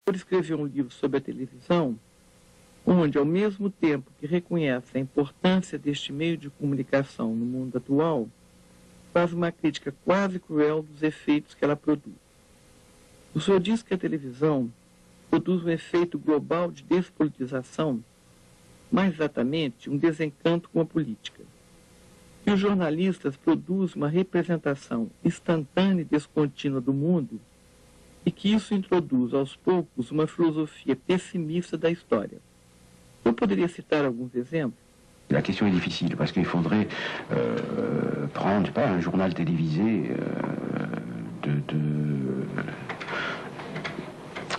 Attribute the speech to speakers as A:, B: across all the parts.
A: Por escrever um livro sobre a televisão, onde, ao mesmo tempo que reconhece a importância deste meio de comunicação no mundo atual, faz uma crítica quase cruel dos efeitos que ela produz. O senhor diz que a televisão produz um efeito global de despolitização, mais exatamente um desencanto com a política. E os jornalistas produzem uma representação instantânea e descontínua do mundo, e que isso introduz aos poucos uma filosofia pessimiste da história. Eu poderia citar alguns exemplos?
B: La question est difficile parce qu'il faudrait prendre, je sais pas, un journal télévisé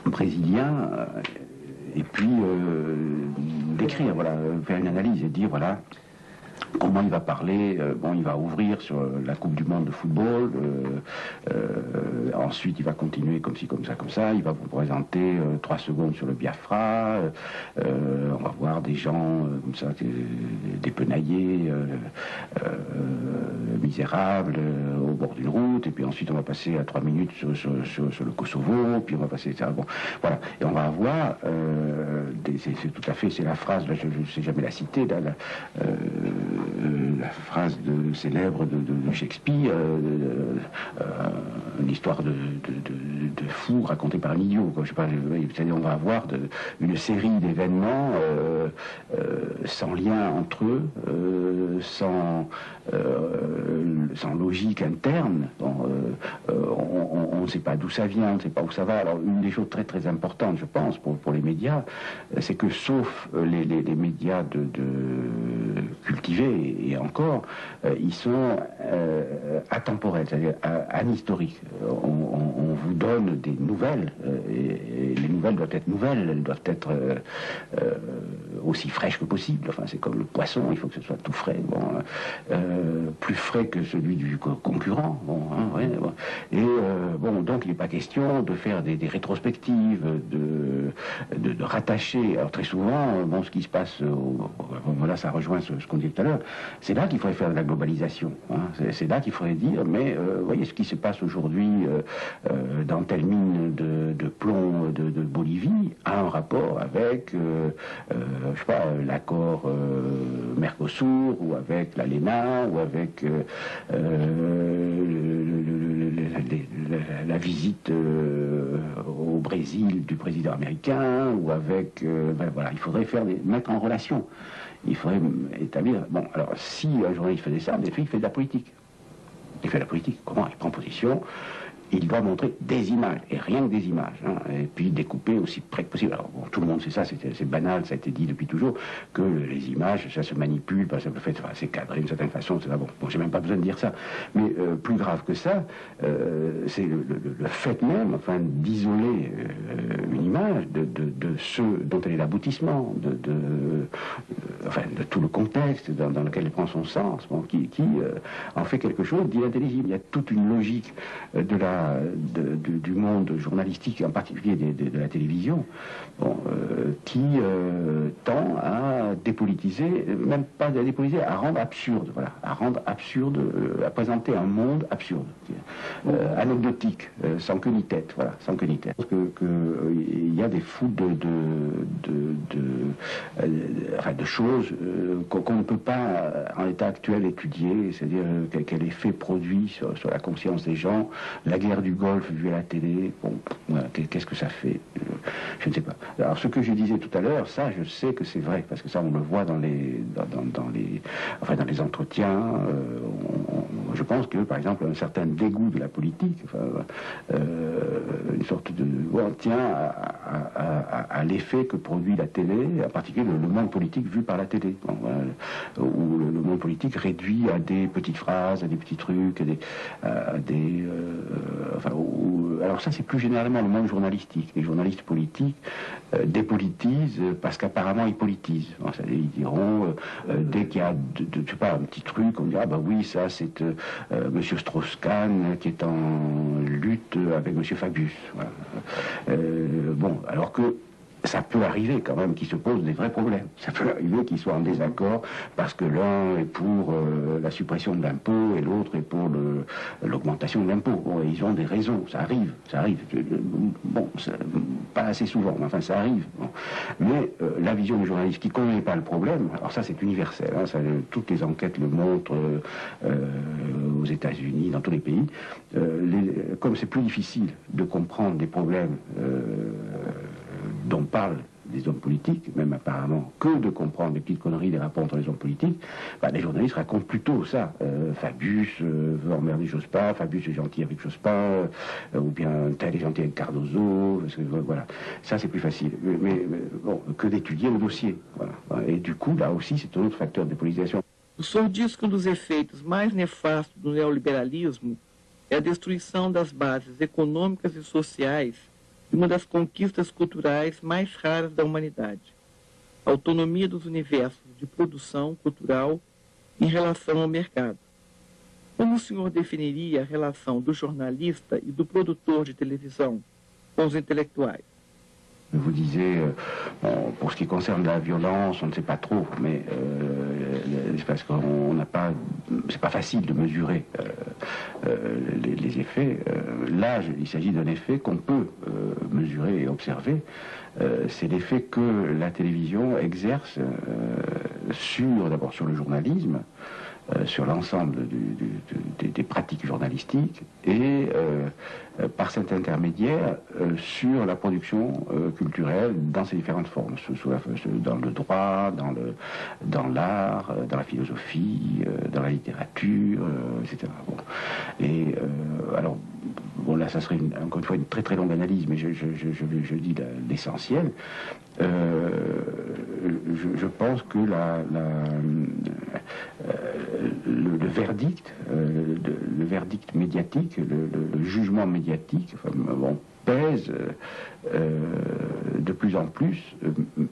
B: brésilien et puis décrire, voilà, faire une analyse et dire voilà comment il va parler. Bon, il va ouvrir sur la Coupe du Monde de football, ensuite il va continuer comme ci, comme ça, il va vous présenter 3 secondes sur le Biafra, on va voir des gens comme ça, dépenaillés, misérables, au bord d'une route, et puis ensuite on va passer à 3 minutes sur le Kosovo, puis on va passer, bon, voilà, et on va avoir, c'est tout à fait, c'est la phrase, là, je ne sais jamais la citer, là, la phrase célèbre de Shakespeare, une histoire de fou racontée par un idiot, quoi. Je sais pas, c'est-à-dire on va avoir une série d'événements sans lien entre eux, sans logique interne. On ne sait pas d'où ça vient, on ne sait pas où ça va. Alors une des choses très très importantes, je pense, pour les médias, c'est que sauf les médias cultivés, et encore, ils sont atemporels, c'est-à-dire anhistoriques. On vous donne des nouvelles, et les nouvelles doivent être nouvelles, elles doivent être aussi fraîches que possible. Enfin, c'est comme le poisson, il faut que ce soit tout frais, bon, plus frais que celui du concurrent. Bon, hein, ouais, bon. Et bon, donc il n'est pas question de faire des rétrospectives, de rattacher. Alors très souvent, bon, ce qui se passe, voilà, ça rejoint ce qu'on dit tout à l'heure. C'est là qu'il faudrait faire de la globalisation. Hein. C'est là qu'il faudrait dire, mais voyez ce qui se passe aujourd'hui dans telle mine de plomb de Bolivie a un rapport avec, je sais pas, l'accord Mercosur, ou avec l'ALENA, ou avec la visite au Brésil du président américain, ou avec, ben voilà, il faudrait mettre en relation. Il faudrait établir... Bon, alors, si un journaliste faisait ça, il fait de la politique. Il fait de la politique. Comment? Il prend position, il doit montrer des images, et rien que des images, hein, et puis découper aussi près que possible. Alors, bon, tout le monde sait ça, c'est banal, ça a été dit depuis toujours, que les images, ça se manipule, par exemple, le fait, enfin, c'est cadré d'une certaine façon, c'est bon, j'ai même pas besoin de dire ça. Mais plus grave que ça, c'est le fait même, enfin, d'isoler une image de ce dont elle est l'aboutissement, enfin, de tout le contexte dans lequel elle prend son sens, bon, qui en fait quelque chose d'inintelligible. Il y a toute une logique du monde journalistique, en particulier de la télévision, bon, qui tend à dépolitiser, même pas à dépolitiser, à rendre absurde, voilà, à présenter un monde absurde, anecdotique, sans queue ni tête, voilà, sans queue ni tête. Parce qu'il y a des foutes de choses qu'on ne peut pas en état actuel étudier, c'est-à-dire quel effet produit sur la conscience des gens, la guerre du Golfe vue à la télé, bon, voilà, qu'est-ce que ça fait, je ne sais pas. Alors ce que je disais tout à l'heure, ça je sais que c'est vrai, parce que ça on le voit dans les entretiens, je pense que par exemple un certain dégoût de la politique, enfin, une sorte de... Bon, tient à l'effet que produit la télé, en particulier le monde politique vu par la télé, bon, où le monde politique réduit à des petites phrases, à des petits trucs, alors ça c'est plus généralement le monde journalistique. Les journalistes politiques dépolitisent parce qu'apparemment ils politisent. Bon, ils diront dès qu'il y a je sais pas, un petit truc, on dira ah bah oui ça c'est Monsieur Strauss-Kahn qui est en lutte avec Monsieur Fabius. Voilà. Bon, alors que ça peut arriver quand même qu'ils se posent des vrais problèmes. Ça peut arriver qu'ils soient en désaccord parce que l'un est pour la suppression de l'impôt et l'autre est pour l'augmentation de l'impôt. Bon, ils ont des raisons, ça arrive. Bon, pas assez souvent, mais enfin ça arrive. Bon. Mais la vision du journaliste qui ne connaît pas le problème, alors ça c'est universel, hein, toutes les enquêtes le montrent aux États-Unis, dans tous les pays, comme c'est plus difficile de comprendre des problèmes dont parlent des hommes politiques, même apparemment, que de comprendre les petites conneries des rapports entre les hommes politiques, les journalistes racontent plutôt ça. Fabius veut emmerder Jospin, Fabius est gentil avec Jospin, ou bien tel est gentil avec Cardozo, parce que, voilà. Ça, c'est plus facile. Mais bon, que d'étudier le dossier. Voilà. Et du coup, là aussi, c'est un autre facteur de politisation.
A: O senhor diz qu'un dos efeitos mais nefastos do neoliberalismo é a destruição das bases econômicas e sociais de uma das conquistas culturais mais raras da humanidade, a autonomia dos universos de produção cultural em relação ao mercado. Como o senhor definiria a relação do jornalista e do produtor de televisão com os intelectuais?
B: Vous disiez, bon, pour ce qui concerne la violence, on ne sait pas trop, mais c'est parce qu'on n'a pas, c'est pas facile de mesurer les effets. Là, il s'agit d'un effet qu'on peut mesurer et observer. C'est l'effet que la télévision exerce d'abord sur le journalisme, sur l'ensemble des pratiques journalistiques et par cet intermédiaire sur la production culturelle dans ses différentes formes, dans le droit, dans l'art, dans la philosophie, dans la littérature, etc. Bon. Et alors, bon là ça serait encore une fois une très très longue analyse, mais je dis l'essentiel. Je pense que le verdict médiatique, le jugement médiatique, enfin, bon, pèse de plus en plus,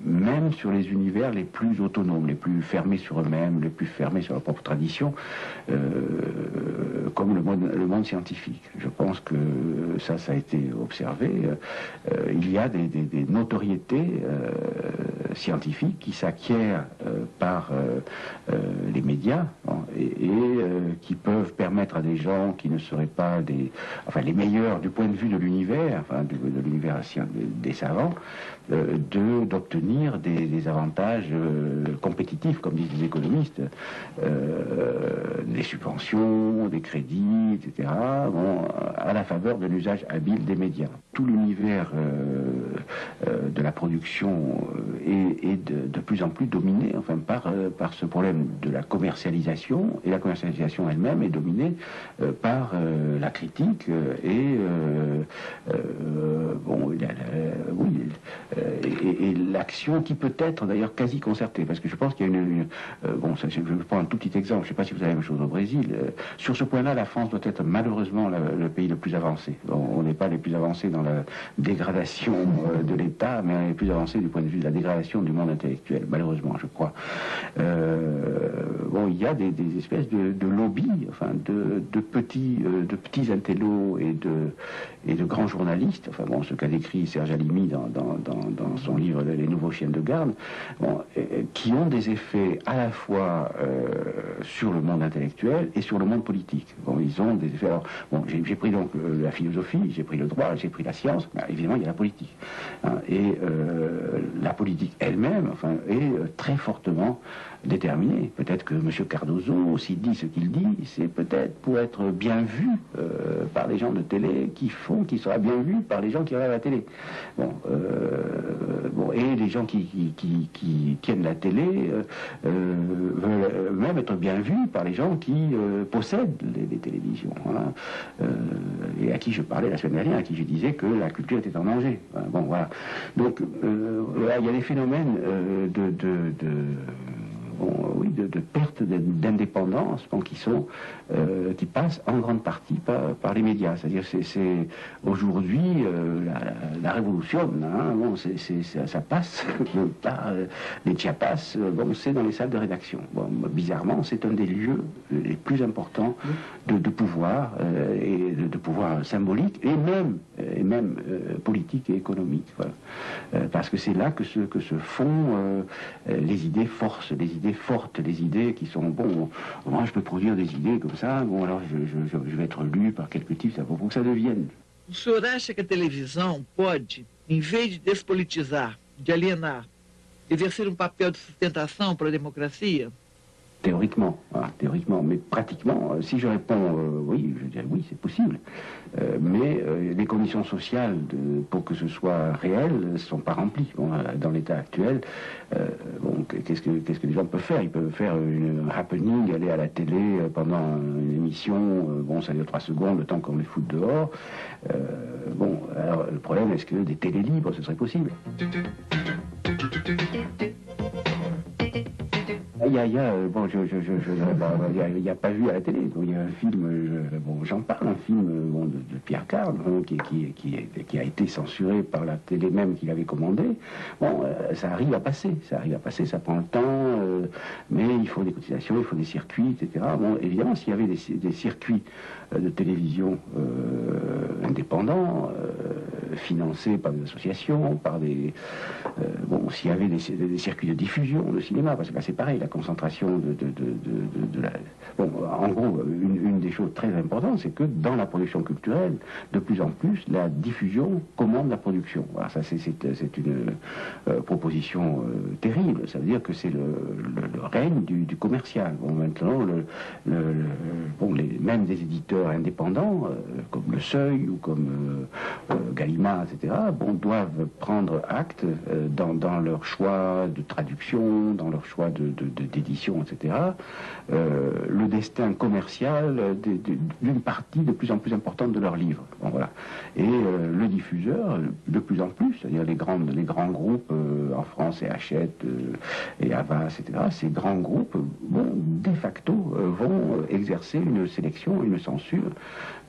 B: même sur les univers les plus autonomes, les plus fermés sur eux-mêmes, les plus fermés sur leur propre tradition, comme le monde scientifique. Je pense que ça a été observé. Il y a des notoriétés scientifiques qui s'acquièrent par les médias et qui peuvent permettre à des gens qui ne seraient pas les meilleurs du point de vue de l'univers, de l'univers des savants, d'obtenir des avantages compétitifs, comme disent les économistes, des subventions, des crédits, etc., à la faveur de l'usage habile des médias. Tout l'univers de la production est de plus en plus dominé par ce problème de la commercialisation, et la commercialisation elle-même est dominée par la critique et l'action qui peut être d'ailleurs quasi concertée, parce que je pense qu'il y a je prends un tout petit exemple, je ne sais pas si vous avez la même chose au Brésil, sur ce point-là la France doit être malheureusement le pays le plus avancé. On n'est pas les plus avancés dans la dégradation de l'État, mais on est les plus avancés du point de vue de la dégradation du monde intellectuel, malheureusement je crois. Il y a des espèces de lobbies, de petits intellos et de grands journalistes, ce qu'a décrit Serge Halimi dans son livre Les Nouveaux Chiens de Garde, qui ont des effets à la fois sur le monde intellectuel et sur le monde politique. Ils ont des effets. Alors, j'ai pris donc la philosophie, j'ai pris le droit, j'ai pris la science, mais évidemment il y a la politique. Et la politique elle-même est très fortement déterminée. Peut-être que M. Cardozo, s'il dit ce qu'il dit, c'est peut-être pour être bien vu par les gens de télé qui font qu'il sera bien vu par les gens qui regardent la télé. Et les gens qui aiment la télé veulent même être bien vus par les gens qui possèdent les télévisions. Et à qui je parlais la semaine dernière, à qui je disais que la culture était en danger. Donc, il y a des phénomènes de perte d'indépendance qui passent en grande partie par les médias. C'est-à-dire c'est aujourd'hui la révolution, ça passe par les Chiapas, c'est dans les salles de rédaction. Bizarrement, c'est un des lieux les plus importants de pouvoir et de pouvoir symbolique et même politique et économique. Voilà. parce que c'est là que se font les idées fortes, les idées qui sont, bon, moi je peux produire des idées comme ça, bon alors je vais être lu par quelques types, ça faut que ça devienne.
A: O senhor acha que a televisão pode, em vez de despolitizar, de alienar, exercer papel de sustentação para a democracia?
B: Théoriquement, voilà, théoriquement, mais pratiquement, si je réponds oui, je dirais oui, c'est possible. Mais les conditions sociales pour que ce soit réel ne sont pas remplies. Bon, dans l'état actuel, bon, qu'est-ce que les gens peuvent faire? Ils peuvent faire un happening, aller à la télé pendant une émission, bon, ça dure 3 secondes, le temps qu'on les fout dehors. Bon, alors le problème, est-ce que des télés libres, ce serait possible? Bon, il n'y a pas vu à la télé. Il y a un film, bon, j'en parle, un film bon, de Pierre Card, qui a été censuré par la télé même qu'il avait commandé. Bon, ça arrive à passer, ça prend le temps, mais il faut des cotisations, il faut des circuits, etc. Bon, évidemment, s'il y avait des circuits de télévision indépendants, financés par des associations, par des... bon, s'il y avait des circuits de diffusion de cinéma, parce que là c'est pareil, la concentration de la... Bon, en gros, une des choses très importantes, c'est que dans la production culturelle, de plus en plus, la diffusion commande la production. Voilà, ça c'est une proposition terrible, ça veut dire que c'est le règne du commercial. Bon, maintenant, même des éditeurs indépendants, comme Le Seuil ou comme Gallimard, etc., bon, doivent prendre acte dans leur choix de traduction, dans leur choix d'édition, etc., le destin commercial d'une partie de plus en plus importante de leurs livres. Bon, voilà. Et le diffuseur, de plus en plus, c'est-à-dire les grands groupes, en France, et Hachette, et Havas, etc., ces grands groupes, bon, de facto, vont exercer une sélection, une censure.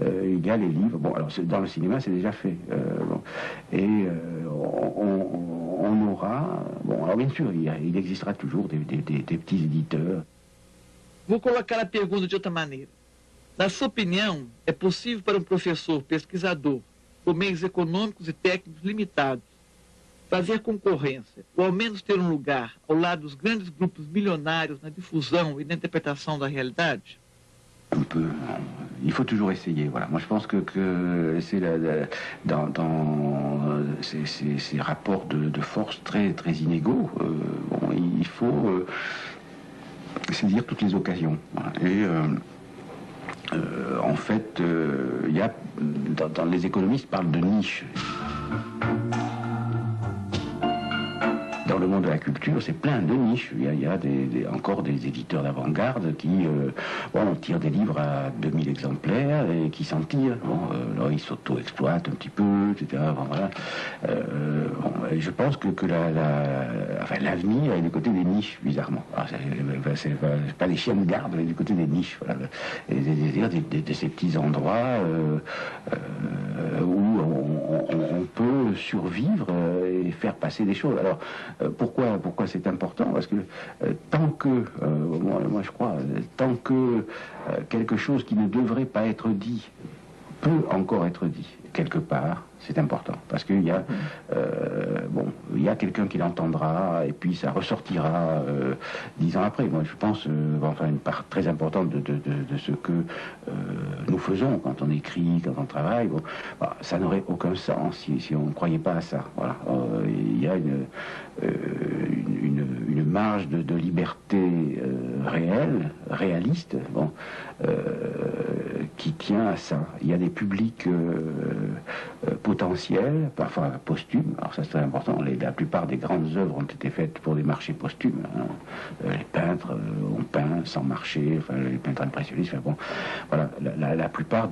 B: Il y a les livres, bon, alors dans le cinéma, c'est déjà fait. Bon. Et on aura, bon, alors bien sûr, il existera toujours des petits éditeurs.
A: Vou colocar a pergunta de outra maneira. Na sua opinião, é possível para professor, pesquisador, com meios econômicos e técnicos limitados, fazer concorrência, ou ao menos ter lugar ao lado dos grandes grupos milionários na difusão e na interpretação da realidade?
B: Il faut toujours essayer. Voilà. Moi, je pense que c'est dans ces rapports de force très inégaux, bon, il faut saisir toutes les occasions. Voilà. Et en fait, il y a dans les économistes parlent de niche. Dans le monde de la culture, c'est plein de niches. Il y a encore des éditeurs d'avant-garde qui bon, tirent des livres à 2000 exemplaires et qui s'en tirent. Bon, alors ils s'auto-exploitent un petit peu, etc. Bon, voilà. Bon, je pense que enfin, l'avenir est du côté des niches, bizarrement. C'est pas les chiens de garde, mais du côté des niches. Voilà. De ces petits endroits où on peut survivre et faire passer des choses. Alors, pourquoi c'est important? Parce que tant que, moi je crois, tant que quelque chose qui ne devrait pas être dit peut encore être dit quelque part, c'est important, parce qu'il y a, bon, il y a quelqu'un qui l'entendra, et puis ça ressortira 10 ans après. Moi, je pense, enfin, une part très importante de ce que nous faisons quand on écrit, quand on travaille, bon, bah, ça n'aurait aucun sens si on ne croyait pas à ça. Voilà. Il y a une marge de liberté réelle, réaliste, bon, qui tient à ça. Il y a des publics potentiels, parfois posthumes. Alors ça c'est très important. La plupart des grandes œuvres ont été faites pour des marchés posthumes. Hein. Les peintres ont peint sans marché, enfin les peintres impressionnistes. Enfin, bon, voilà. La plupart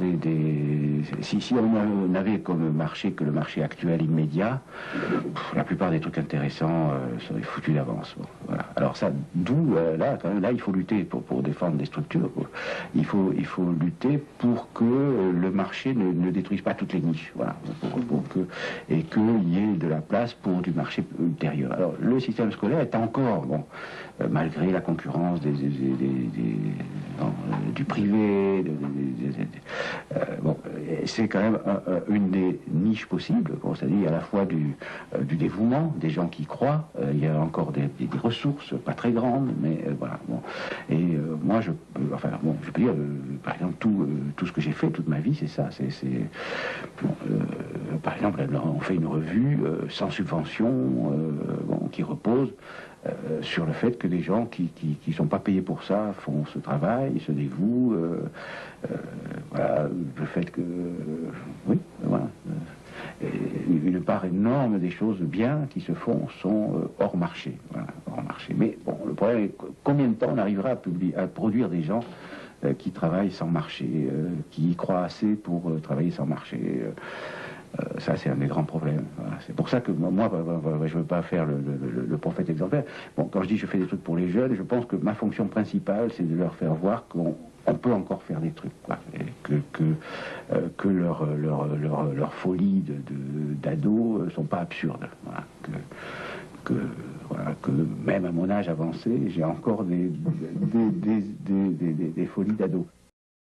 B: si on n'avait comme marché que le marché actuel immédiat, la plupart des trucs intéressants seraient foutus d'avance. Bon, voilà. Alors ça, d'où là, quand même, là, il faut lutter pour défendre des structures. Il faut lutter pour que le marché ne détruise pas toutes les niches. Voilà. et qu'il y ait de la place pour du marché ultérieur. Alors le système scolaire est encore, bon, malgré la concurrence du privé, bon, c'est quand même une des niches possibles, c'est-à-dire à la fois du dévouement, des gens qui croient, il y a encore des ressources, pas très grandes, mais voilà. Bon. Et moi, je peux dire, par exemple, tout ce que j'ai fait toute ma vie, c'est ça. Par exemple, on fait une revue sans subvention, bon, qui repose sur le fait que des gens qui ne sont pas payés pour ça font ce travail, se dévouent. Voilà, le fait que... oui, voilà. Une part énorme des choses bien qui se font sont hors marché. Voilà, hors marché. Mais bon, le problème est combien de temps on arrivera à produire des gens qui travaillent sans marché, qui y croient assez pour travailler sans marché. Ça, c'est un des grands problèmes. Voilà. C'est pour ça que moi, je ne veux pas faire le prophète exemplaire. Bon, quand je dis je fais des trucs pour les jeunes, je pense que ma fonction principale, c'est de leur faire voir qu'on peut encore faire des trucs, quoi, et que leur folie d'ado ne sont pas absurdes. Voilà. Voilà, que même à mon âge avancé, j'ai encore des folies d'ado.